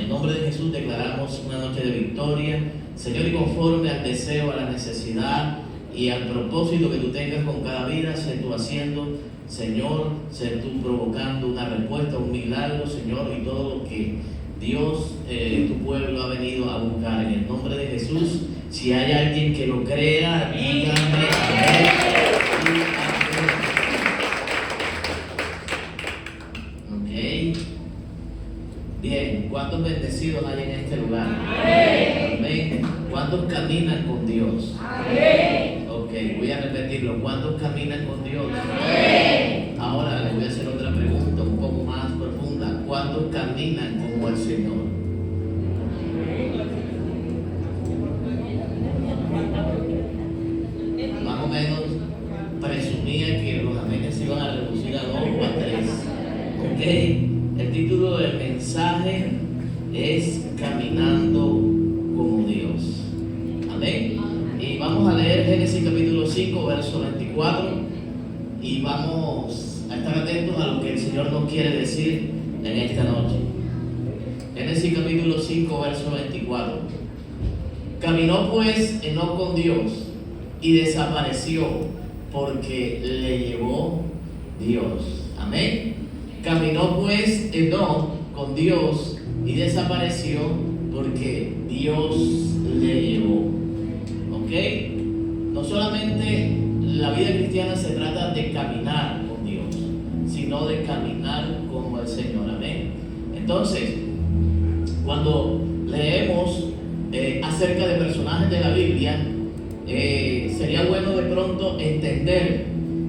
el nombre de Jesús declaramos una noche de victoria, Señor, y conforme al deseo, a la necesidad y al propósito que tú tengas con cada vida, sé tú haciendo, Señor, sé tú provocando una respuesta, un milagro, Señor, y todo lo que Dios, tu pueblo ha venido a buscar. En el nombre de Jesús, si hay alguien que lo crea, dígame amén. Ok. Bien, ¿cuántos bendecidos hay en este lugar? Amén. ¿Cuántos caminan con Dios? Amén. Ok, voy a repetirlo. ¿Cuántos caminan con Dios? Amén. Ahora les voy a hacer otra pregunta un poco más profunda. ¿Cuántos caminan como el Señor? Más o menos presumía que los amenes se iban a reducir a 2 o a 3. Ok, el título del mensaje es Caminando como Dios. Amén. Y vamos a leer Génesis capítulo 5, verso 24. Y vamos a estar atentos a lo que el Señor nos quiere decir en esta noche. Génesis capítulo 5, verso 24. Caminó pues Enoc con Dios y desapareció porque le llevó Dios. Amén. Caminó pues Enoc con Dios y desapareció porque Dios le llevó. ¿Ok? No solamente la vida cristiana se trata de caminar con Dios, sino de caminar como el Señor. Amén. Entonces, cuando leemos acerca de personajes de la Biblia, sería bueno de pronto entender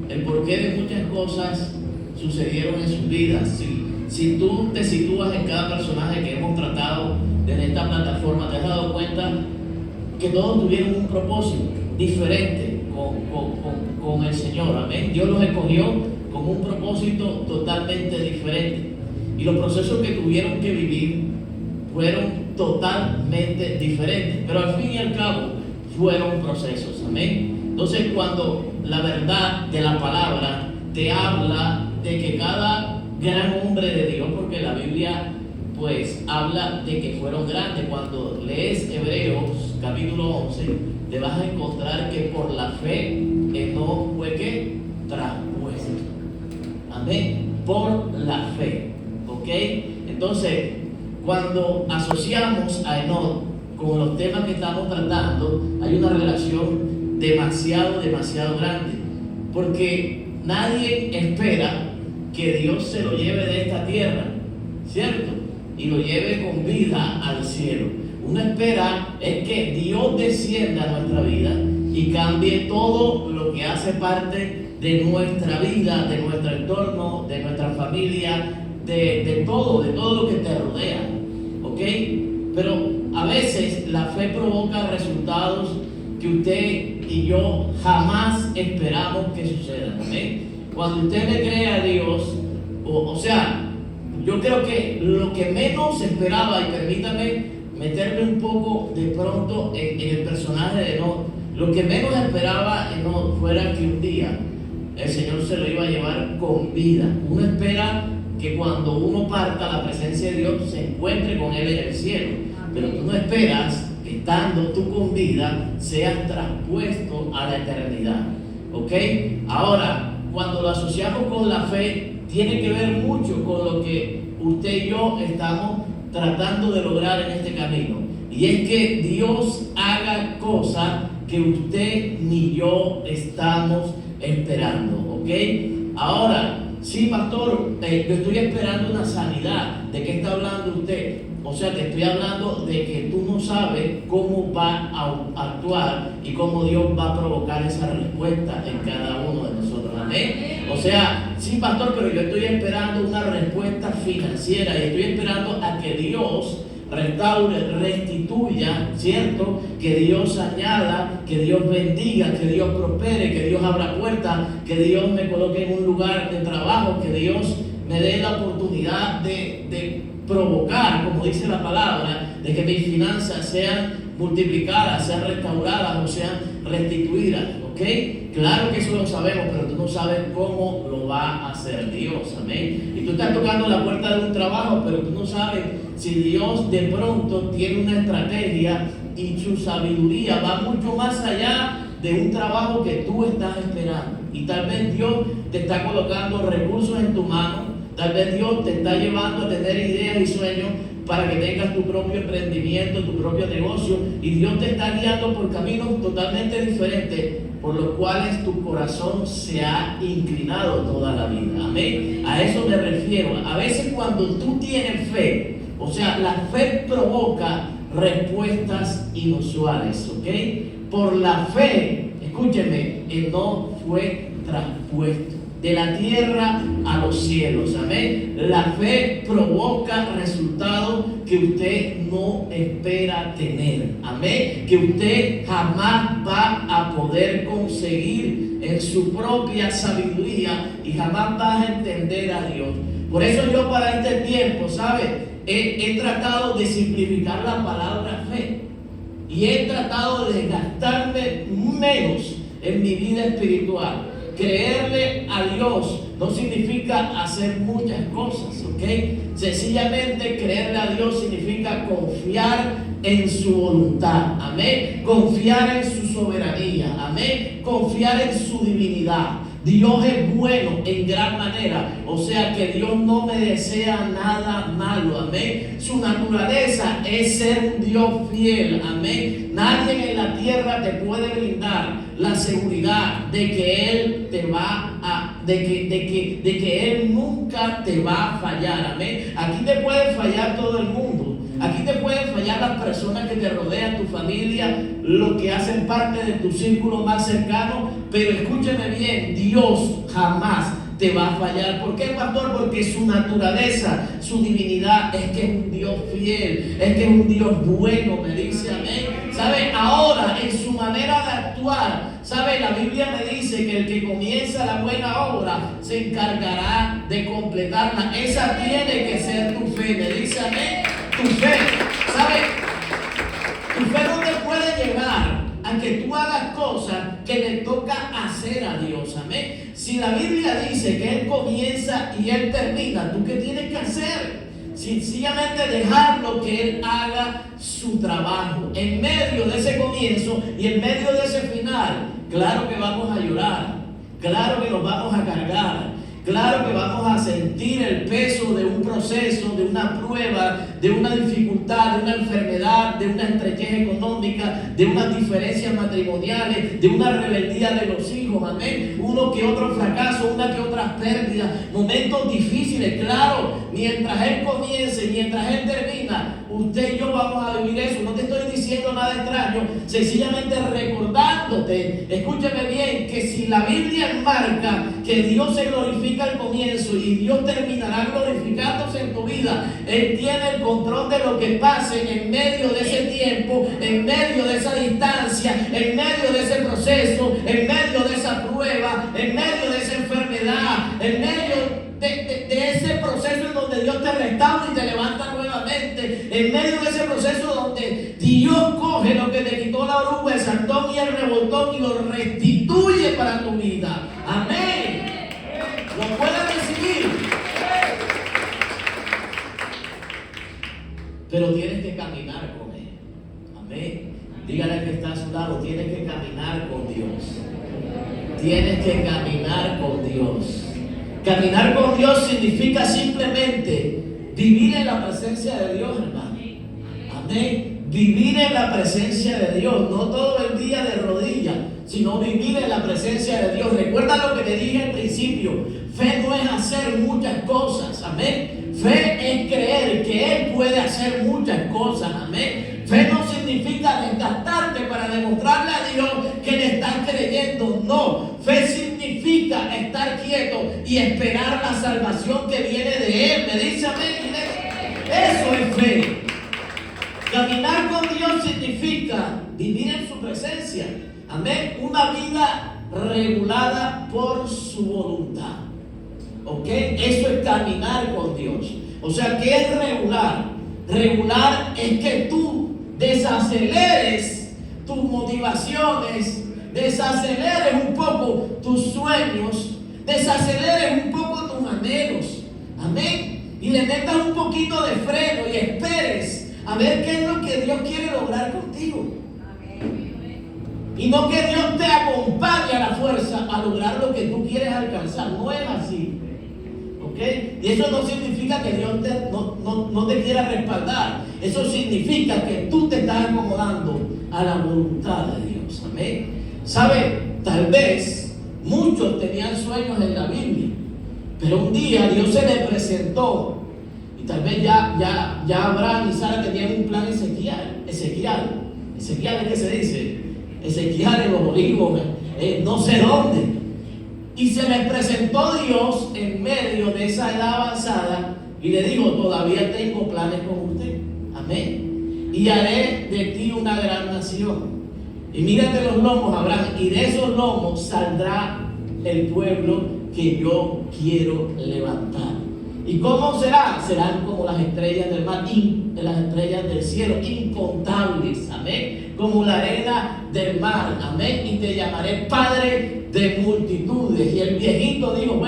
el porqué de muchas cosas sucedieron en sus vidas. Si tú te sitúas en cada personaje que hemos tratado desde esta plataforma, te has dado cuenta que todos tuvieron un propósito diferente con el Señor. Amén. Dios los escogió con un propósito totalmente diferente, y los procesos que tuvieron que vivir fueron totalmente diferentes, pero al fin y al cabo fueron procesos. Amén. Entonces, cuando la verdad de la palabra te habla de que cada gran hombre de Dios, porque la Biblia pues habla de que fueron grandes. Cuando lees Hebreos capítulo 11, te vas a encontrar que por la fe Enoc fue que traspuesto. Amén. Por la fe. ¿Ok? Entonces, cuando asociamos a Enoc con los temas que estamos tratando, hay una relación demasiado grande, porque nadie espera que Dios se lo lleve de esta tierra, ¿cierto? Y lo lleve con vida al cielo. Una espera es que Dios descienda a nuestra vida y cambie todo lo que hace parte de nuestra vida, de nuestro entorno, de nuestra familia, de todo lo que te rodea. ¿Ok? Pero a veces la fe provoca resultados que usted y yo jamás esperamos que sucedan. ¿Okay? Cuando usted le cree a Dios, o sea, yo creo que lo que menos esperaba, y permítame meterme un poco de pronto en el personaje de Enoc, lo que menos esperaba Enoc fuera que un día el Señor se lo iba a llevar con vida. Uno espera que cuando uno parta a la presencia de Dios se encuentre con Él en el cielo, pero tú no esperas que estando tú con vida seas traspuesto a la eternidad. ¿Ok? Ahora, cuando lo asociamos con la fe, tiene que ver mucho con lo que usted y yo estamos tratando de lograr en este camino, y es que Dios haga cosas que usted ni yo estamos esperando. ¿Ok? Ahora, sí, pastor, yo estoy esperando una sanidad. ¿De qué está hablando usted? O sea, te estoy hablando de que tú no sabes cómo va a actuar y cómo Dios va a provocar esa respuesta en cada uno de nosotros. Amén. O sea, sí, pastor, pero yo estoy esperando una respuesta financiera y estoy esperando a que Dios restaure, restituya, ¿cierto? Que Dios añada, que Dios bendiga, que Dios prospere, que Dios abra puertas, que Dios me coloque en un lugar de trabajo, que Dios me dé la oportunidad de provocar, como dice la palabra, de que mis finanzas sean multiplicadas, sean restauradas, o sean restituidas, ¿ok? Claro que eso lo sabemos, pero tú no sabes cómo lo va a hacer Dios, amén. Y tú estás tocando la puerta de un trabajo, pero tú no sabes si Dios de pronto tiene una estrategia y su sabiduría va mucho más allá de un trabajo que tú estás esperando. Y tal vez Dios te está colocando recursos en tu mano, tal vez Dios te está llevando a tener ideas y sueños para que tengas tu propio emprendimiento, tu propio negocio, y Dios te está guiando por caminos totalmente diferentes, por los cuales tu corazón se ha inclinado toda la vida. Amén. A eso me refiero. A veces cuando tú tienes fe, o sea, la fe provoca respuestas inusuales, ¿ok? Por la fe, escúcheme, no fue traspuesto de la tierra a los cielos, amén. La fe provoca resultados que usted no espera tener, amén, que usted jamás va a poder conseguir en su propia sabiduría y jamás va a entender a Dios. Por eso yo para este tiempo, ¿sabe? He tratado de simplificar la palabra fe y he tratado de gastarme menos en mi vida espiritual. Creerle a Dios no significa hacer muchas cosas, ¿ok? Sencillamente creerle a Dios significa confiar en su voluntad, amén. Confiar en su soberanía, amén. Confiar en su divinidad. Dios es bueno en gran manera, o sea que Dios no me desea nada malo, amén. Su naturaleza es ser un Dios fiel, amén. Nadie en la tierra te puede brindar la seguridad de que Él te va a, de que Él nunca te va a fallar, amén. Aquí te puede fallar todo el mundo. Aquí te pueden fallar las personas que te rodean, tu familia, los que hacen parte de tu círculo más cercano, pero escúchame bien, Dios jamás te va a fallar. ¿Por qué, pastor? Porque su naturaleza, su divinidad es que es un Dios fiel, es que es un Dios bueno, me dice, amén. ¿Sabe? Ahora, en su manera de actuar, ¿sabe? La Biblia me dice que el que comienza la buena obra se encargará de completarla. Esa tiene que ser tu fe, me dice, amén. Tu fe, ¿sabes? Tu fe no te puede llevar a que tú hagas cosas que le toca hacer a Dios, amén. Si la Biblia dice que Él comienza y Él termina, ¿tú qué tienes que hacer? Sencillamente dejarlo que Él haga su trabajo. En medio de ese comienzo y en medio de ese final, claro que vamos a llorar, claro que nos vamos a cargar. Claro que vamos a sentir el peso de un proceso, de una prueba, de una dificultad, de una enfermedad, de una estrechez económica, de unas diferencias matrimoniales, de una rebeldía de los hijos, amén. Uno que otro fracaso, una que otra pérdida, momentos difíciles, claro. Mientras Él comience, mientras Él termina, usted y yo vamos a vivir eso. No te estoy diciendo nada extraño, sencillamente recordándote, escúchame bien, que si la Biblia marca que Dios se glorifica al comienzo y Dios terminará glorificándose en tu vida, Él tiene el control de lo que pase en medio de ese tiempo, en medio de esa distancia, en medio de ese proceso, en medio de esa prueba, en medio de esa enfermedad, en medio de ese proceso en donde Dios te restaura y te levanta nuevamente, en medio de ese proceso donde Dios coge lo que te quitó la oruga, el saltón y el revoltón y lo restituye para tu vida. Amén. Lo puedes recibir, pero tienes que caminar con Él. Amén. Dígale al que está a su lado, tienes que caminar con Dios. Tienes que caminar con Dios. Caminar con Dios significa simplemente vivir en la presencia de Dios, hermano. Amén. Vivir en la presencia de Dios, no todo el día de rodillas, sino vivir en la presencia de Dios. Recuerda lo que te dije al principio: fe no es hacer muchas cosas, amén. Fe es creer que Él puede hacer muchas cosas, amén. Fe no significa desgastarte para demostrarle a Dios que le estás creyendo, no. Fe significa estar quieto y esperar la salvación que viene de Él. Me dice amén. Eso es fe. Caminar con Dios significa vivir en su presencia. Amén. Una vida regulada por su voluntad. ¿Ok? Eso es caminar con Dios. O sea, ¿qué es regular? Regular es que tú desaceleres tus motivaciones desaceleres un poco tus sueños, desaceleres un poco tus anhelos. Amén. Y le metas un poquito de freno y esperes a ver qué es lo que Dios quiere lograr contigo. Y no que Dios te acompañe a la fuerza a lograr lo que tú quieres alcanzar. No es así. ¿Ok? Y eso no significa que Dios no te quiera respaldar. Eso significa que tú te estás acomodando a la voluntad de Dios. Amén. ¿Sabe? Tal vez muchos tenían sueños en la Biblia, pero un día Dios se le presentó. Y tal vez ya Abraham y Sara tenían un plan Ezequiel, ¿es que se dice? Ezequiel en los Olivos, no sé dónde. Y se les presentó Dios en medio de esa edad avanzada y le dijo: todavía tengo planes con usted. Amén. Y haré de ti una gran nación. Y mírate los lomos, Abraham, y de esos lomos saldrá el pueblo que yo quiero levantar. ¿Y cómo será? Serán como las estrellas del mar, las estrellas del cielo, incontables, amén, como la arena del mar, amén, y te llamaré padre de multitudes. Y el viejito dijo: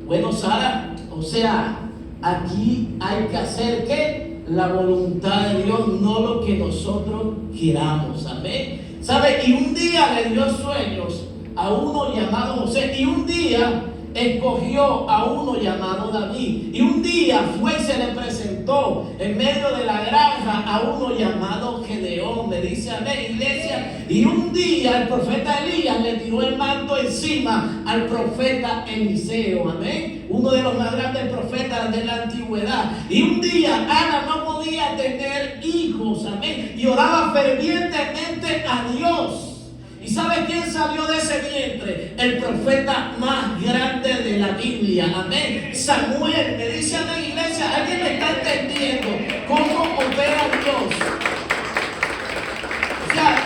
bueno, Sara, o sea, aquí hay que hacer ¿qué? La voluntad de Dios, no lo que nosotros queramos, amén. ¿Sabe? Y un día le dio sueños a uno llamado José, y un día escogió a uno llamado David, y un día fue y se le presentó en medio de la granja a uno llamado Gedeón. Me dice amén, iglesia. Y un día el profeta Elías le tiró el manto encima al profeta Eliseo, amén, uno de los más grandes profetas de la antigüedad. Y un día Ana no podía tener hijos, amén, y oraba fervientemente a Dios. ¿Y sabe quién salió de ese vientre? El profeta más grande de la Biblia, amén, Samuel. Me dice amén, iglesia. ¿Alguien me está entendiendo cómo opera Dios? O sea,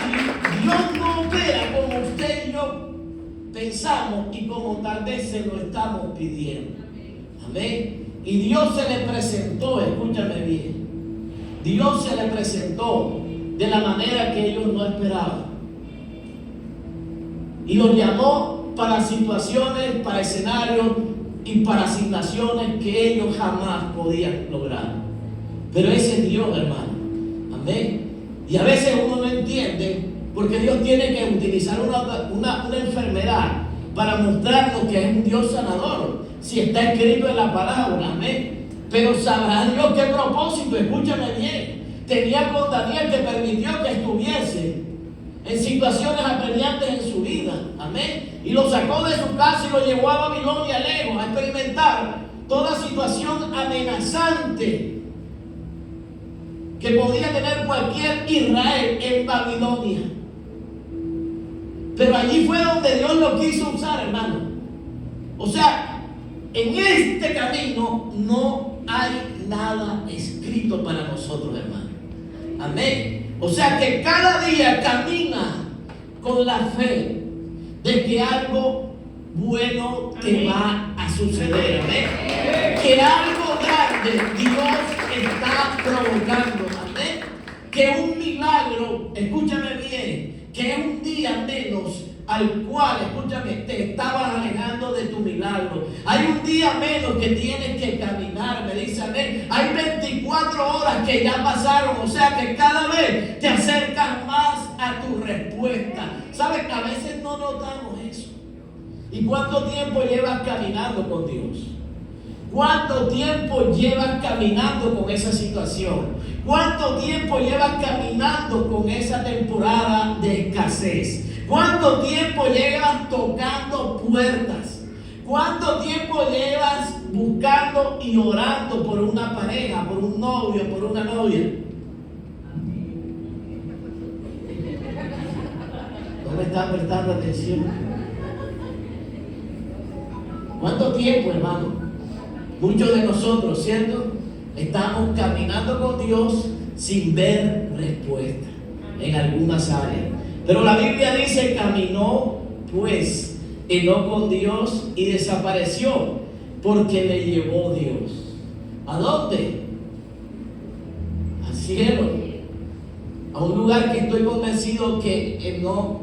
Dios no opera como usted y yo pensamos y como tal vez se lo estamos pidiendo. Amén. Y Dios se le presentó, escúchame bien, Dios se le presentó de la manera que ellos no esperaban. Y los llamó para situaciones, para escenarios y para asignaciones que ellos jamás podían lograr. Pero ese es Dios, hermano. Amén. Y a veces uno no entiende porque Dios tiene que utilizar una enfermedad para mostrarnos que es un Dios sanador. Si está escrito en la palabra, amén. Pero sabrá Dios qué propósito, escúchame bien, tenía con Daniel, que permitió que estuviese en situaciones apremiantes en su vida, amén, y lo sacó de su casa y lo llevó a Babilonia lejos, a experimentar toda situación amenazante que podía tener cualquier Israel en Babilonia. Pero allí fue donde Dios lo quiso usar, hermano. O sea, en este camino no hay nada escrito para nosotros, hermano. Amén. O sea que cada día camina con la fe de que algo bueno te va a suceder. Amén. Que algo grande Dios está provocando. Amén. Que un milagro, escúchame bien, que es un día menos al cual, escúchame, te estabas alejando de tu milagro. Hay un día menos que tienes que caminar, me dice amén. Hay 24 horas que ya pasaron, o sea que cada vez te acercas más a tu respuesta. ¿Sabes que a veces no notamos eso? ¿Y cuánto tiempo llevas caminando con Dios? ¿Cuánto tiempo llevas caminando con esa situación? ¿Cuánto tiempo llevas caminando con esa temporada de escasez? ¿Cuánto tiempo llevas tocando puertas? ¿Cuánto tiempo llevas buscando y orando por una pareja, por un novio, por una novia? ¿No me están prestando atención? ¿Cuánto tiempo, hermano? Muchos de nosotros, ¿cierto? Estamos caminando con Dios sin ver respuesta en algunas áreas. Pero la Biblia dice: caminó pues Enoc con Dios y desapareció porque le llevó Dios. ¿A dónde? Al cielo. A un lugar que estoy convencido que Enoc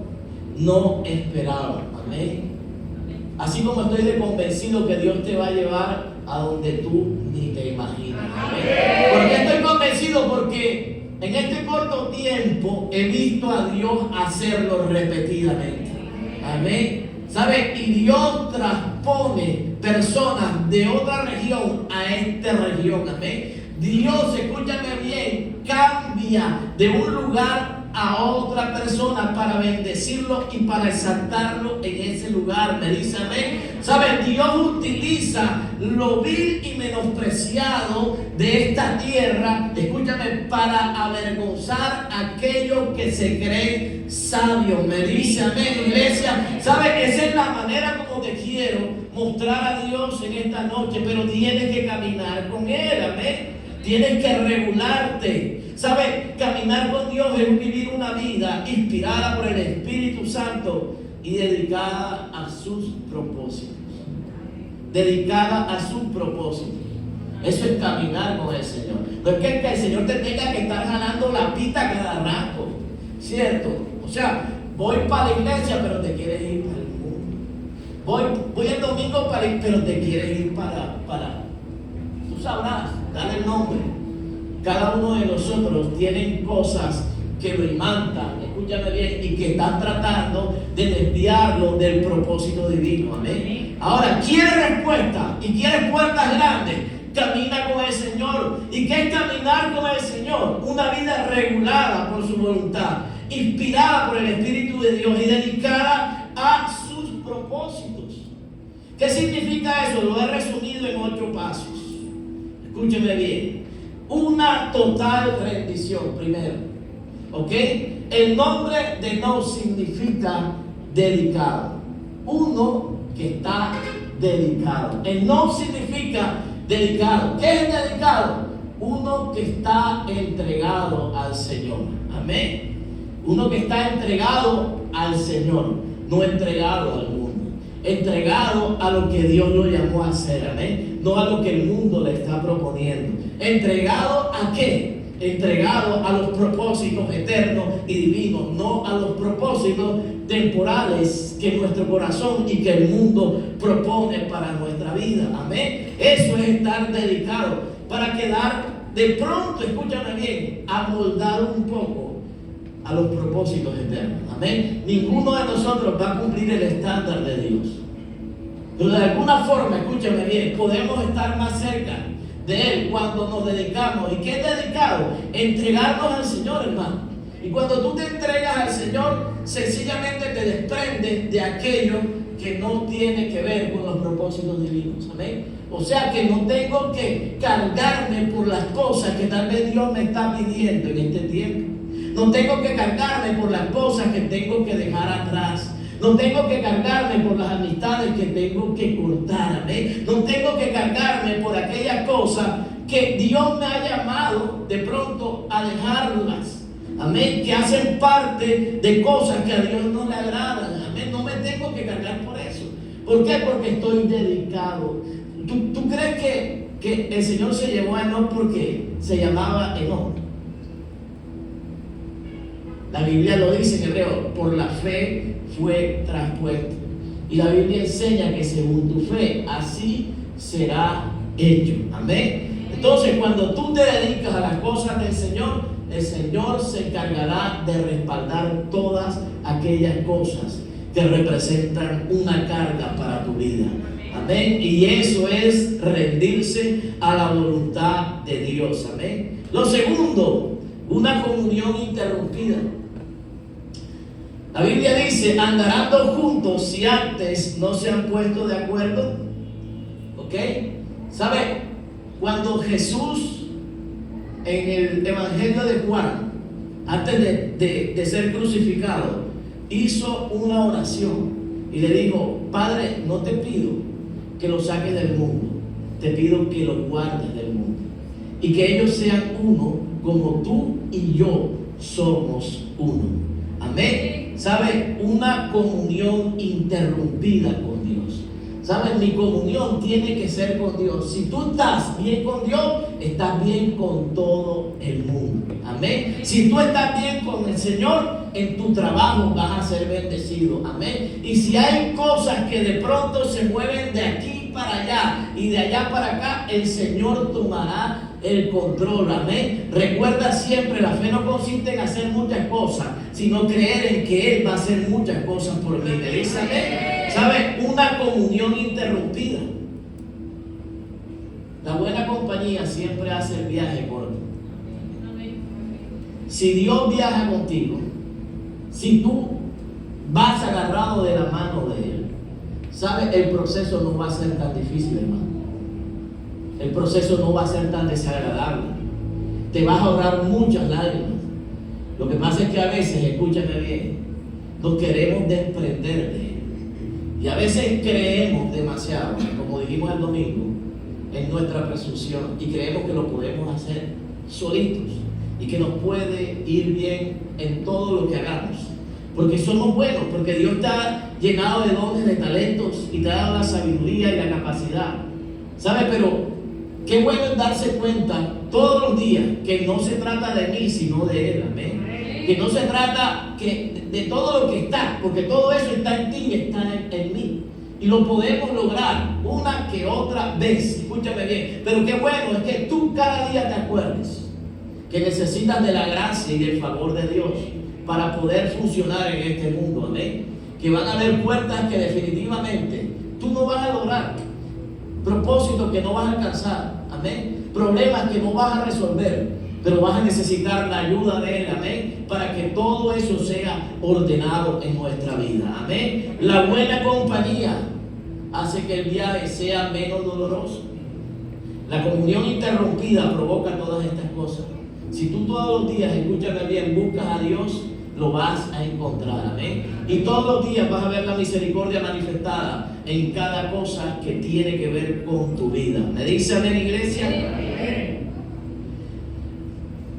no esperaba. Amén. Así como estoy de convencido que Dios te va a llevar a donde tú ni te imaginas. Amén. ¿Por qué estoy convencido? Porque en este corto tiempo he visto a Dios hacerlo repetidamente. Amén. ¿Sabe? Y Dios transpone personas de otra región a esta región. Amén. Dios, escúchame bien, cambia de un lugar a otra persona para bendecirlo y para exaltarlo en ese lugar. Me dice amén. ¿Sabes? Dios utiliza lo vil y menospreciado de esta tierra, escúchame, para avergonzar a aquellos que se creen sabios. Me dice amén, iglesia. ¿Sabes? Esa es la manera como te quiero mostrar a Dios en esta noche, pero tienes que caminar con Él. Amén. Tienes que regularte. ¿Sabes? Caminar con Dios es vivir una vida inspirada por el Espíritu Santo y dedicada a sus propósitos. Dedicada a sus propósitos. Eso es caminar con el Señor. No es que el Señor te tenga que estar jalando la pita cada rato, ¿cierto? O sea, voy para la iglesia, pero te quieres ir para el mundo. Voy el domingo pero te quieres ir para tú sabrás, dale el nombre. Cada uno de nosotros tiene cosas que lo imantan, escúchame bien, y que están tratando de desviarlo del propósito divino. Amén. Ahora, ¿quieres respuesta y quieres puertas grandes? Camina con el Señor. ¿Y qué es caminar con el Señor? Una vida regulada por su voluntad, inspirada por el Espíritu de Dios y dedicada a sus propósitos. ¿Qué significa eso? Lo he resumido en 8 pasos. Escúcheme bien. Una total rendición, primero. ¿Ok? El nombre de no significa dedicado. Uno que está dedicado. El no significa dedicado. ¿Qué es dedicado? Uno que está entregado al Señor. Amén. Uno que está entregado al Señor, no entregado al mundo. Entregado a lo que Dios lo llamó a hacer. Amén. No a lo que el mundo le está proponiendo. ¿Entregado a qué? Entregado a los propósitos eternos y divinos, no a los propósitos temporales que nuestro corazón y que el mundo propone para nuestra vida. Amén. Eso es estar dedicado para quedar de pronto, escúchame bien, amoldar un poco a los propósitos eternos. Amén. Ninguno de nosotros va a cumplir el estándar de Dios, pero de alguna forma, escúchame bien, podemos estar más cerca de Él cuando nos dedicamos. ¿Y qué es dedicado? Entregarnos al Señor, hermano. Y cuando tú te entregas al Señor, sencillamente te desprendes de aquello que no tiene que ver con los propósitos divinos. Amén. O sea que no tengo que cargarme por las cosas que tal vez Dios me está pidiendo en este tiempo. No tengo que cargarme por las cosas que tengo que dejar atrás. No tengo que cargarme por las amistades que tengo que cortar. Amén. No tengo que cargarme por aquellas cosas que Dios me ha llamado de pronto a dejarlas. Amén. Que hacen parte de cosas que a Dios no le agradan. Amén. No me tengo que cargar por eso. ¿Por qué? Porque estoy dedicado. ¿Tú crees que el Señor se llevó a Enoc porque se llamaba Enoc? La Biblia lo dice en hebreo, por la fe fue traspuesto. Y la Biblia enseña que según tu fe, así será hecho. Amén. Entonces, cuando tú te dedicas a las cosas del Señor, el Señor se encargará de respaldar todas aquellas cosas que representan una carga para tu vida. Amén. Y eso es rendirse a la voluntad de Dios. Amén. Lo segundo, una comunión interrumpida. La Biblia dice, andarán dos juntos si antes no se han puesto de acuerdo. ¿Ok? ¿Sabe? Cuando Jesús en el Evangelio de Juan, antes de ser crucificado, hizo una oración y le dijo, Padre, no te pido que los saques del mundo, te pido que los guardes del mundo y que ellos sean uno como tú y yo somos uno. Amén. ¿Sabe? Una comunión interrumpida con Dios. ¿Sabes? Mi comunión tiene que ser con Dios. Si tú estás bien con Dios, estás bien con todo el mundo. Amén. Si tú estás bien con el Señor, en tu trabajo vas a ser bendecido. Amén. Y si hay cosas que de pronto se mueven de aquí para allá y de allá para acá, el Señor tomará el control. Amén. Recuerda siempre, la fe no consiste en hacer muchas cosas, sino creer en que Él va a hacer muchas cosas por mí. ¿Me dice amén? ¿Sabes? Una comunión interrumpida. La buena compañía siempre hace el viaje corto. Si Dios viaja contigo, si tú vas agarrado de la mano de Él, ¿sabes? El proceso no va a ser tan difícil, hermano. El proceso no va a ser tan desagradable. Te vas a ahorrar muchas lágrimas. Lo que pasa es que a veces, escúchame bien, nos queremos desprender de Él. Y a veces creemos demasiado, como dijimos el domingo, en nuestra presunción, y creemos que lo podemos hacer solitos y que nos puede ir bien en todo lo que hagamos, porque somos buenos, porque Dios está llenado de dones, de talentos, y te ha dado la sabiduría y la capacidad, ¿sabes? Pero qué bueno es darse cuenta todos los días que no se trata de mí, sino de Él. Amén. Que no se trata de todo lo que está, porque todo eso está en ti y está en mí. Y lo podemos lograr una que otra vez. Escúchame bien. Pero qué bueno es que tú cada día te acuerdes que necesitas de la gracia y del favor de Dios para poder funcionar en este mundo. Amén. Que van a haber puertas que definitivamente tú no vas a lograr, propósitos que no vas a alcanzar. Amén. Problemas que no vas a resolver, pero vas a necesitar la ayuda de Él. Amén. Para que todo eso sea ordenado en nuestra vida. Amén. La buena compañía hace que el viaje sea menos doloroso. La comunión interrumpida provoca todas estas cosas. Si tú todos los días, escúchame bien, buscas a Dios, lo vas a encontrar. Amén. Y todos los días vas a ver la misericordia manifestada en cada cosa que tiene que ver con tu vida. ¿Me dice amén, iglesia? Amén.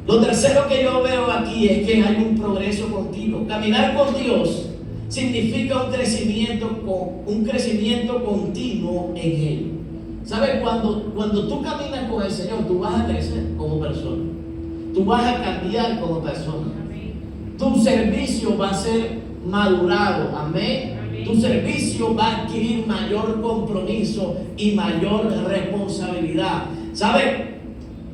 Lo tercero que yo veo aquí es que hay un progreso continuo. Caminar con Dios significa un crecimiento continuo en Él. ¿Sabes? Cuando tú caminas con el Señor, tú vas a crecer como persona. Tú vas a cambiar como persona. Tu servicio va a ser madurado. Amén. Tu servicio va a adquirir mayor compromiso y mayor responsabilidad. ¿Sabes?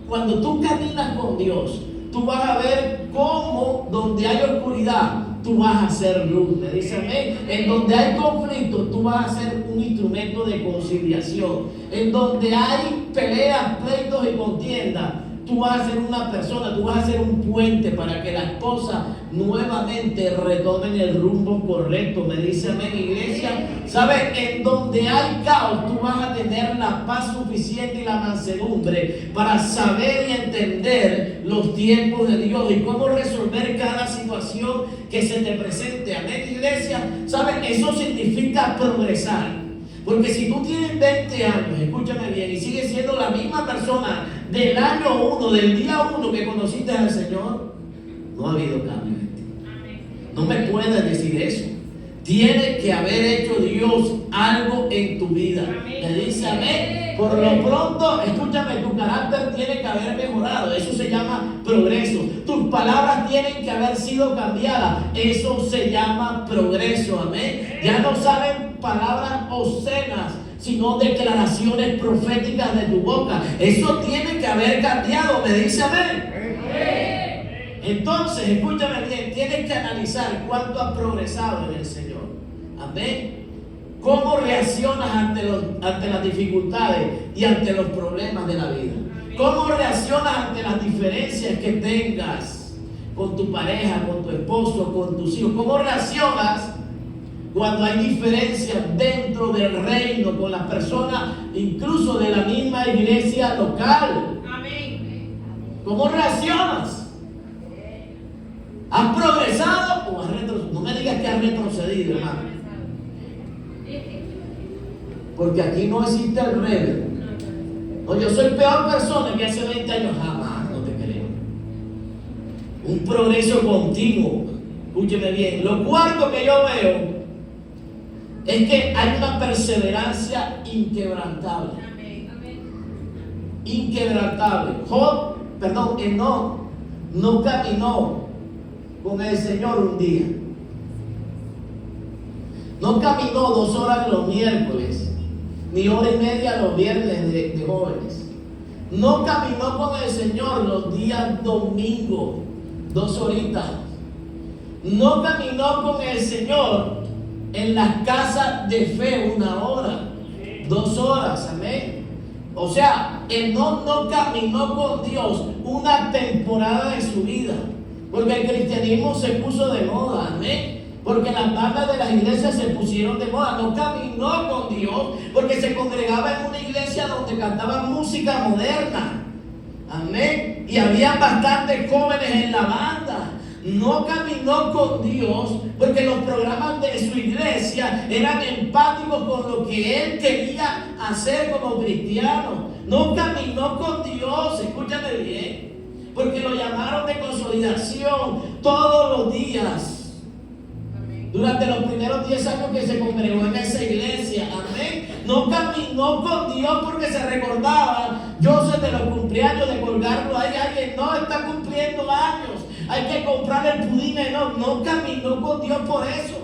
Cuando tú caminas con Dios, tú vas a ver cómo donde hay oscuridad, tú vas a ser luz. Me dice amén. En donde hay conflicto, tú vas a ser un instrumento de conciliación. En donde hay peleas, pleitos y contiendas, tú vas a ser una persona, tú vas a ser un puente para que las cosas nuevamente retomen el rumbo correcto. Me dice amén, iglesia. ¿Sabes? En donde hay caos, tú vas a tener la paz suficiente y la mansedumbre para saber y entender los tiempos de Dios y cómo resolver cada situación que se te presente. Amén, iglesia. ¿Sabes? Eso significa progresar. Porque si tú tienes 20 años, escúchame bien, y sigues siendo la misma persona del año 1, del día 1 que conociste al Señor, no ha habido cambio en ti. No me puedes decir eso. Tiene que haber hecho Dios algo en tu vida. Me dice amén. Por lo pronto, escúchame, tu carácter tiene que haber mejorado. Eso se llama progreso. Tus palabras tienen que haber sido cambiadas. Eso se llama progreso. Amén. Ya no salen palabras obscenas, sino declaraciones proféticas de tu boca. Eso tiene que haber cambiado. Me dice amén. Entonces, escúchame bien, tienes que analizar cuánto has progresado en el Señor. Amén. ¿Cómo reaccionas ante las dificultades y ante los problemas de la vida? ¿Cómo reaccionas ante las diferencias que tengas con tu pareja, con tu esposo, con tus hijos? ¿Cómo reaccionas cuando hay diferencias dentro del reino con las personas, incluso de la misma iglesia local? Amén. ¿Cómo reaccionas? ¿Has progresado o has retrocedido? No me digas que has retrocedido, hermano. Porque aquí no existe el revés. No, yo soy peor persona que hace 20 años. Jamás, no te creo. Un progreso continuo. Escúcheme bien. Lo cuarto que yo veo es que hay una perseverancia inquebrantable. Inquebrantable. Enoc no caminó con el Señor un día. No caminó 2 horas los miércoles, ni hora y media los viernes de jóvenes. No caminó con el Señor los días domingos, 2 horitas. No caminó con el Señor en las casas de fe 1 hora, 2 horas, amén. O sea, él no caminó con Dios una temporada de su vida, porque el cristianismo se puso de moda, amén. Porque las bandas de las iglesias se pusieron de moda. No caminó con Dios porque se congregaba en una iglesia donde cantaban música moderna, amén. Y había bastantes jóvenes en la banda. No caminó con Dios porque los programas de su iglesia eran empáticos con lo que él quería hacer como cristiano. No caminó con Dios, escúchame bien, porque lo llamaron de consolidación todos los días. Durante los primeros 10 años que se congregó en esa iglesia, amén. No caminó con Dios porque se recordaba, yo sé de los cumpleaños, de colgarlo ahí, alguien no está cumpliendo años, hay que comprar el pudín, no caminó con Dios por eso.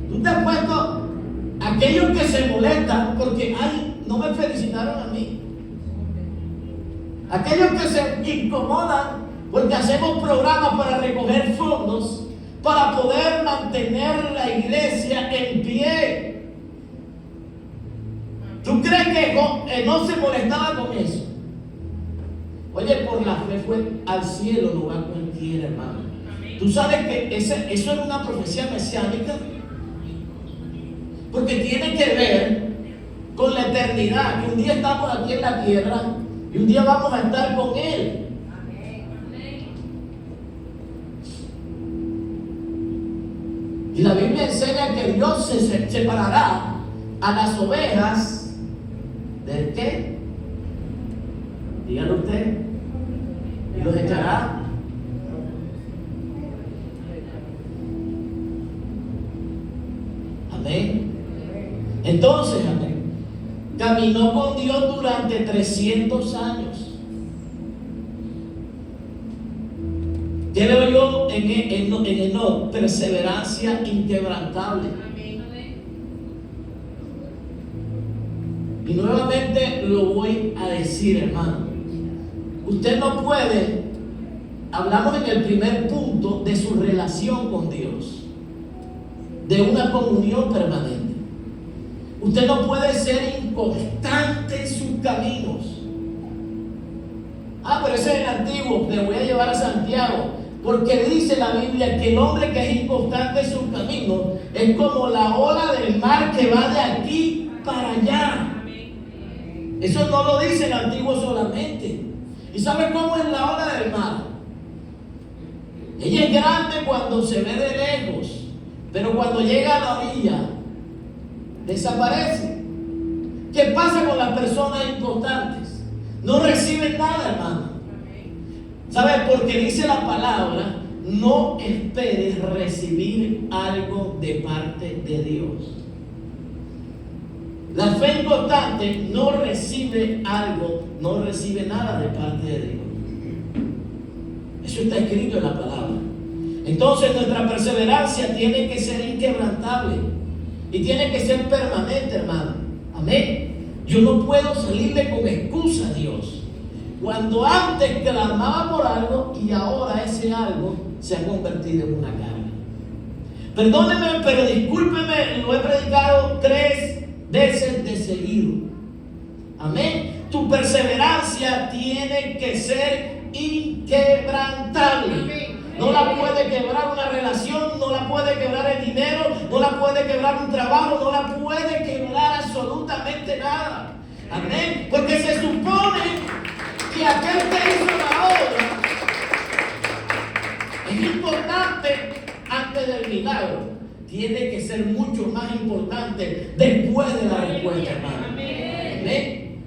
Tú te has puesto, aquellos que se molestan porque, ay, no me felicitaron a mí. Aquellos que se incomodan porque hacemos programas para recoger fondos para poder mantener la iglesia en pie. ¿Tú crees que no se molestaba con eso? Oye, por la fe fue al cielo, no va cualquiera, hermano. ¿Tú sabes que eso era una profecía mesiánica? Porque tiene que ver con la eternidad, que un día estamos aquí en la tierra y un día vamos a estar con Él. Y la Biblia enseña que Dios se separará a las ovejas ¿del qué? Dígalo usted. Y los echará. Amén. Entonces, amén, caminó con Dios durante 300 años. ¿Qué veo yo en Enoc? Perseverancia inquebrantable. Y nuevamente lo voy a decir, hermano. Usted no puede, hablamos en el primer punto de su relación con Dios, de una comunión permanente. Usted no puede ser inconstante en sus caminos. Pero ese es el antiguo, le voy a llevar a Santiago. Porque dice la Biblia que el hombre que es inconstante en sus caminos es como la ola del mar que va de aquí para allá. Eso no lo dice el antiguo solamente. ¿Y sabe cómo es la ola del mar? Ella es grande cuando se ve de lejos, pero cuando llega a la orilla, desaparece. ¿Qué pasa con las personas inconstantes? No reciben nada, hermano. ¿Sabes? Porque dice la palabra, no esperes recibir algo de parte de Dios. La fe inconstante no recibe algo, no recibe nada de parte de Dios. Eso está escrito en la palabra. Entonces nuestra perseverancia tiene que ser inquebrantable y tiene que ser permanente, hermano. Amén. Yo no puedo salirle con excusa a Dios. Cuando antes clamaba por algo y ahora ese algo se ha convertido en una carga. Perdóneme, pero discúlpeme, lo he predicado 3 veces de seguido. Amén. Tu perseverancia tiene que ser inquebrantable. No la puede quebrar una relación, no la puede quebrar el dinero, no la puede quebrar un trabajo, no la puede quebrar absolutamente nada. Amén. Porque se supone que aquel que hizo la obra es importante antes del milagro. Tiene que ser mucho más importante después de la respuesta, hermano. Amén.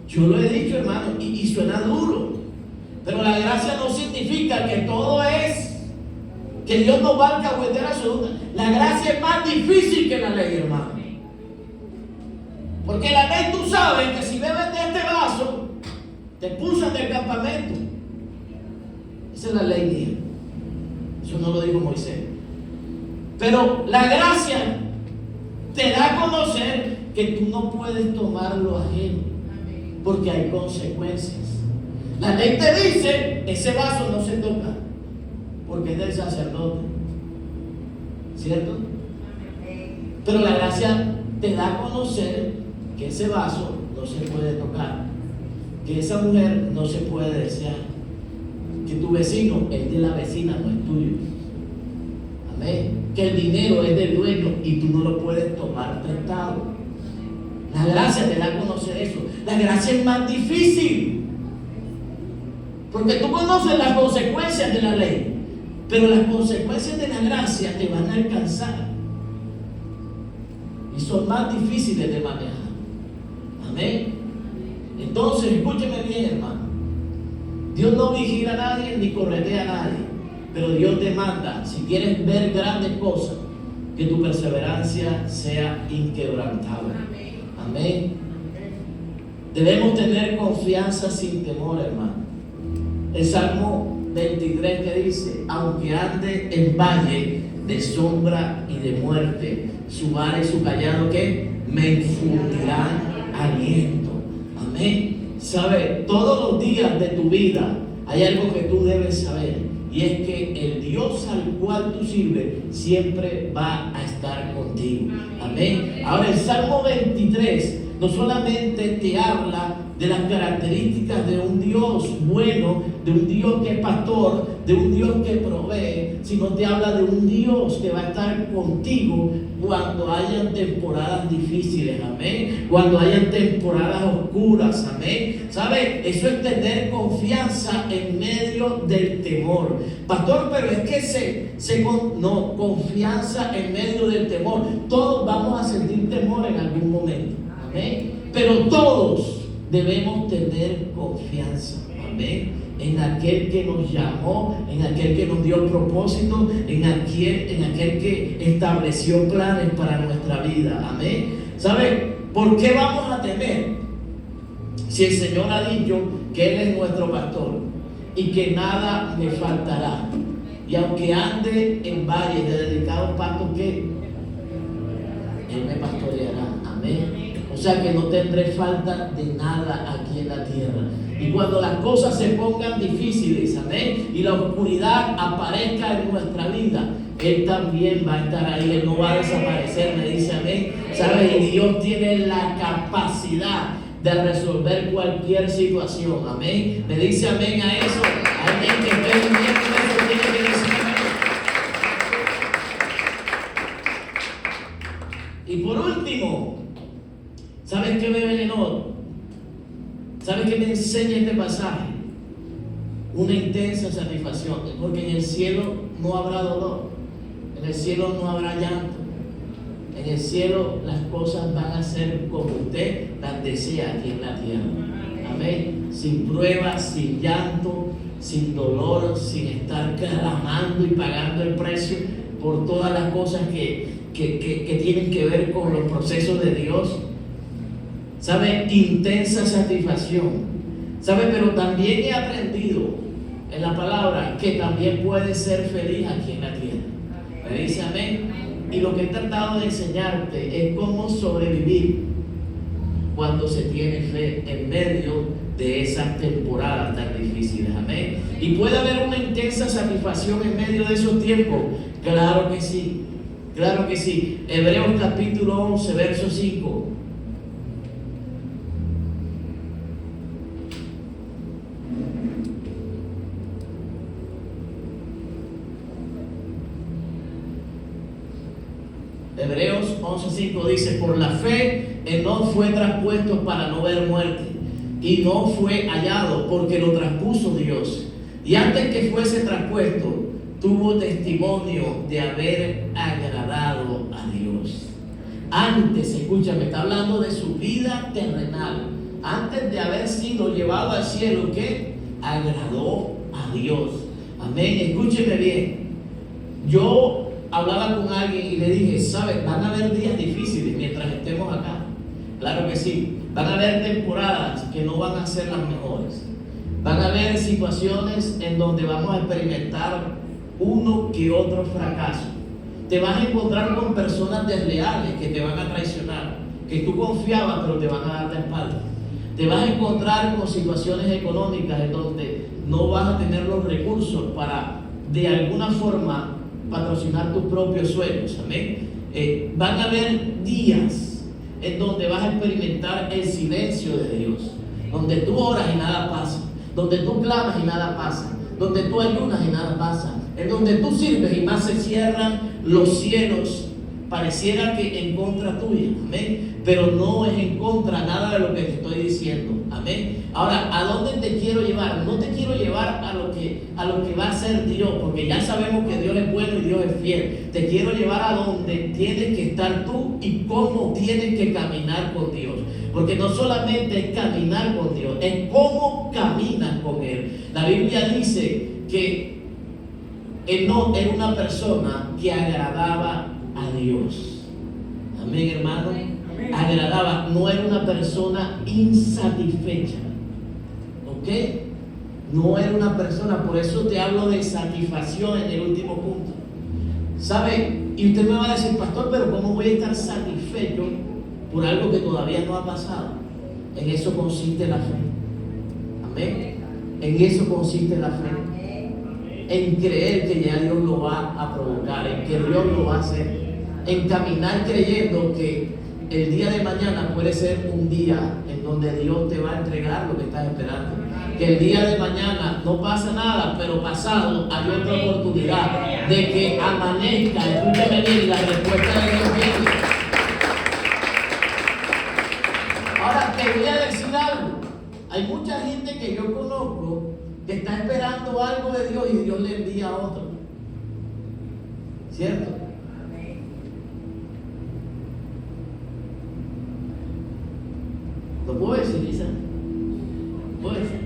Yo lo he dicho, hermano, y suena duro, pero la gracia no significa que todo es, que Dios nos va a alcahuetear absoluta. La gracia es más difícil que la ley, hermano. Porque la ley, tú sabes que si bebes de este vaso, te expulsan del campamento. Esa es la ley mía. Eso no lo dijo Moisés. Pero la gracia te da a conocer que tú no puedes tomar lo ajeno, porque hay consecuencias. La ley te dice, ese vaso no se toca, porque es del sacerdote, ¿cierto? Pero la gracia te da a conocer que ese vaso no se puede tocar, que esa mujer no se puede desear, que tu vecino es de la vecina, no es tuyo. Amén. Que el dinero es del dueño y tú no lo puedes tomar prestado. La gracia te da a conocer eso. La gracia es más difícil, porque tú conoces las consecuencias de la ley, pero las consecuencias de la gracia te van a alcanzar y son más difíciles de manejar. Amén. Entonces, escúcheme bien, hermano. Dios no vigila a nadie ni corretea a nadie, pero Dios te manda, si quieres ver grandes cosas, que tu perseverancia sea inquebrantable. Amén. Debemos tener confianza sin temor, hermano. El Salmo 23 que dice: aunque ande en valle de sombra y de muerte, su vara y su callado que me infundirán aliento. Amén. ¿Sabe? Todos los días de tu vida hay algo que tú debes saber, y es que el Dios al cual tú sirves siempre va a estar contigo. Amén. Ahora el Salmo 23 no solamente te habla de las características de un Dios bueno, de un Dios que es pastor, de un Dios que provee, sino te habla de un Dios que va a estar contigo cuando hayan temporadas difíciles, amén, cuando hayan temporadas oscuras, amén. ¿Sabe? Eso es tener confianza en medio del temor. Pastor, pero es que no, confianza en medio del temor. Todos vamos a sentir temor en algún momento, amén, pero todos debemos tener confianza, amén, en aquel que nos llamó, en aquel que nos dio propósito, en aquel que estableció planes para nuestra vida, amén. ¿Sabe por qué vamos a temer? Si el Señor ha dicho que Él es nuestro pastor y que nada me faltará, y aunque ande en valles de delicados pastos, ¿qué? Él me pastoreará, amén. O sea que no tendré falta de nada aquí en la tierra. Y cuando las cosas se pongan difíciles, amén, y la oscuridad aparezca en nuestra vida, Él también va a estar ahí. Él no va a desaparecer, me dice amén. ¿Sabes? Y Dios tiene la capacidad de resolver cualquier situación, amén. Me dice amén a eso. Alguien que esté viviendo eso tiene que decir amén. Y por último, ¿sabes qué me venenó? ¿Sabes qué me enseña este pasaje? Una intensa satisfacción, porque en el cielo no habrá dolor, en el cielo no habrá llanto, en el cielo las cosas van a ser como usted las desea aquí en la tierra. Amén. Sin pruebas, sin llanto, sin dolor, sin estar clamando y pagando el precio por todas las cosas que tienen que ver con los procesos de Dios. ¿Sabe? Intensa satisfacción. ¿Sabe? Pero también he aprendido en la palabra que también puede ser feliz aquí en la tierra. Me dice amén. Y lo que he tratado de enseñarte es cómo sobrevivir cuando se tiene fe en medio de esas temporadas tan difíciles. Amén. ¿Y puede haber una intensa satisfacción en medio de esos tiempos? Claro que sí. Claro que sí. Hebreos capítulo 11, verso 5. Hebreos 11:5 dice: por la fe Enoc fue traspuesto para no ver muerte, y no fue hallado porque lo traspuso Dios, y antes que fuese traspuesto tuvo testimonio de haber agradado a Dios. Antes, escúchame, está hablando de su vida terrenal, antes de haber sido llevado al cielo, ¿qué? Agradó a Dios. Amén. Escúcheme bien. Yo hablaba con alguien y le dije: ¿sabes? Van a haber días difíciles mientras estemos acá. Claro que sí. Van a haber temporadas que no van a ser las mejores. Van a haber situaciones en donde vamos a experimentar uno que otro fracaso. Te vas a encontrar con personas desleales que te van a traicionar, que tú confiabas pero te van a dar la espalda. Te vas a encontrar con situaciones económicas en donde no vas a tener los recursos para de alguna forma patrocinar tus propios sueños. Amén. Van a haber días en donde vas a experimentar el silencio de Dios, donde tú oras y nada pasa, donde tú clamas y nada pasa, donde tú ayunas y nada pasa, en donde tú sirves y más se cierran los cielos, pareciera que en contra tuya, amén, pero no es en contra nada de lo que te estoy diciendo, amén. Ahora, ¿a dónde te quiero llevar? No te quiero llevar a lo que va a ser Dios, porque ya sabemos que Dios es bueno y Dios es fiel. Te quiero llevar a donde tienes que estar tú y cómo tienes que caminar con Dios, porque no solamente es caminar con Dios, es cómo caminas con Él. La Biblia dice que Enoc era una persona que agradaba a Dios. Amén, hermano. Amén. Agradaba, no era una persona insatisfecha. ¿Ok? No era una persona, por eso te hablo de satisfacción en el último punto. ¿Sabe? Y usted me va a decir, pastor, pero ¿cómo voy a estar satisfecho por algo que todavía no ha pasado? En eso consiste la fe. Amén. En eso consiste la fe. En creer que ya Dios lo va a provocar, en que Dios lo va a hacer, en caminar creyendo que el día de mañana puede ser un día en donde Dios te va a entregar lo que estás esperando, que el día de mañana no pasa nada, pero pasado hay otra oportunidad de que amanezca, escúchame bien, la respuesta de Dios viene. Ahora te voy a decir algo, hay mucha gente que yo conozco que está esperando algo de Dios y Dios le envía a otro. ¿Cierto? ¿Lo puedo decir, Lisa? ¿Puedo decir?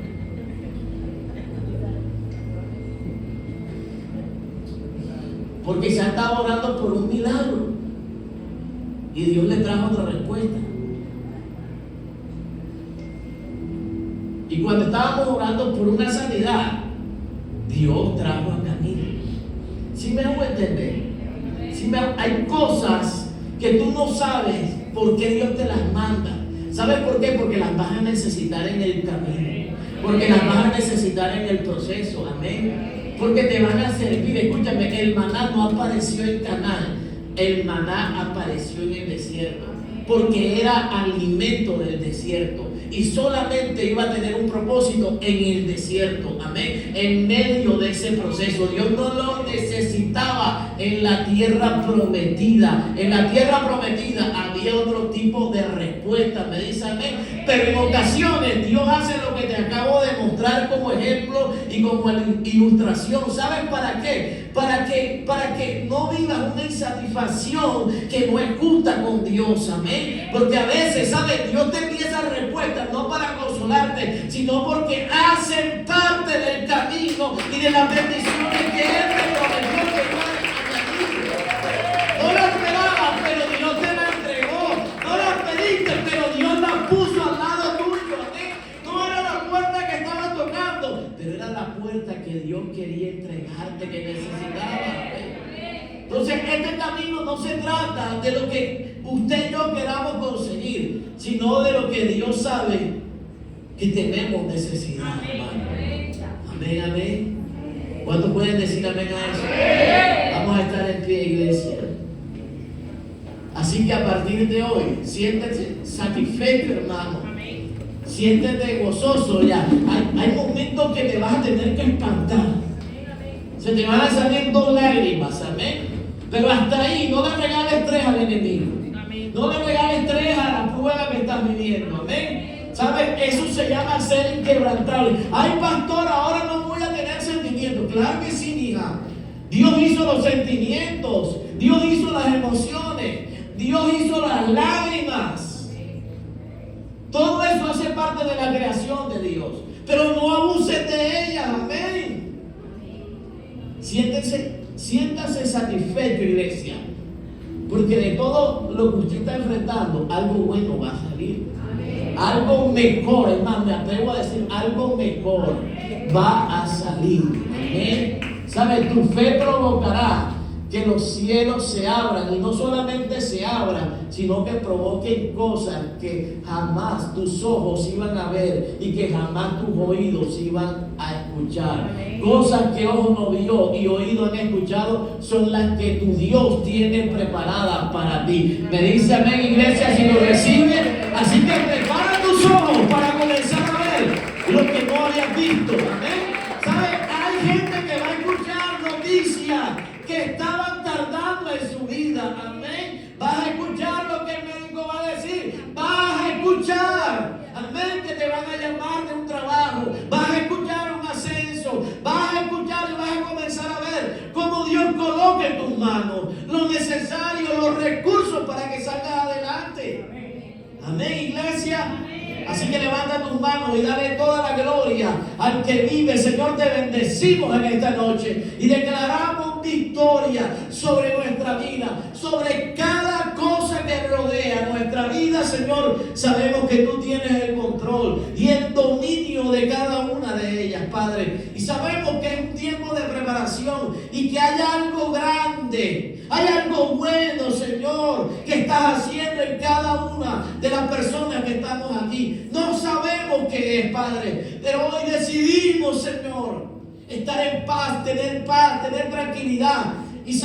Porque se ha estado orando por un milagro y Dios le trajo otra respuesta. Y cuando estábamos orando por una sanidad, Dios trajo a Camilo. ¿Sí me hago entender? Hay cosas que tú no sabes por qué Dios te las manda. ¿Sabes por qué? Porque las vas a necesitar en el camino. Porque las vas a necesitar en el proceso. Amén. Porque te van a servir. Escúchame, el maná no apareció en Canaán. El maná apareció en el desierto. Porque era alimento del desierto. Y solamente iba a tener un propósito en el desierto, amén, en medio de ese proceso. Dios no lo necesitaba en la tierra prometida. En la tierra prometida había otro tipo de respuesta, me dice amén. Pero en ocasiones Dios hace lo que te acabo de mostrar como ejemplo y como ilustración. ¿Sabes para qué? Para que no vivas una insatisfacción que no es justa con Dios, amén. Porque a veces, ¿sabes? Dios te envía esa respuesta no para consolarte, sino porque hacen parte del camino y de las bendiciones que Él te prometió que iba a añadir. No la esperabas, pero Dios te la entregó. No la pediste, pero Dios la puso al lado tuyo, amén. No era la puerta que estaba tocando, pero era la puerta que Dios quería entregarte, que necesitaba. Entonces, este camino no se trata de lo que usted y yo queramos conseguir, sino de lo que Dios sabe que tenemos necesidad, hermano. Amén, amén. ¿Cuántos pueden decir amén a eso? Vamos a estar en pie, iglesia. Así que a partir de hoy, siéntete satisfecho, hermano. Siéntete gozoso ya. Hay momentos que te vas a tener que espantar. Se te van a salir 2 lágrimas, amén. Pero hasta ahí, no le regales 3 al enemigo. No le regales 3 a la prueba que estás viviendo, amén. ¿Sabes? Eso se llama ser inquebrantable. Ay, pastor, ahora no voy a tener sentimientos. Claro que sí, hija. Dios hizo los sentimientos. Dios hizo las emociones. Dios hizo las lágrimas. Todo eso hace parte de la creación de Dios. Pero no abuses de ellas, amén. Siéntase satisfecho, iglesia, porque de todo lo que usted está enfrentando, algo bueno va a salir. algo mejor, es más, me atrevo a decir, algo mejor va a salir. Amén. ¿Sabes? Tu fe provocará que los cielos se abran, y no solamente se abran, sino que provoquen cosas que jamás tus ojos iban a ver y que jamás tus oídos iban a escuchar. Cosas que ojo no vio y oído han escuchado son las que tu Dios tiene preparadas para ti. Me dice amén, iglesia, si lo recibe. Así que prepara tus ojos para comenzar a ver lo que no habías visto. Amén. ¿Sabes? Hay gente que va a escuchar noticias que estaban tardando en su vida. Amén. Vas a escuchar lo que el médico va a decir. Vas a escuchar. Amén. Que te van a llamar de un trabajo. Vas a escuchar un ascenso. Vas a escuchar y vas a comenzar a ver cómo Dios coloca en tus manos lo necesario, los recursos para que salgas adelante. Amén, iglesia. Así que levanta tus manos y dale toda la gloria al que vive. Señor, te bendecimos en esta noche y declaramos victoria sobre nuestra vida, sobre cada cosa que rodea nuestra vida. Señor, sabemos que tú tienes el control y el dominio de cada una de ellas, Padre. Y sabemos que es un tiempo de preparación y que hay algo grande, hay algo bueno, Señor, que estás haciendo en cada una de las personas que estamos aquí. No sabemos qué es, Padre, pero hoy decidimos, Señor, estar en paz, tener tranquilidad y saber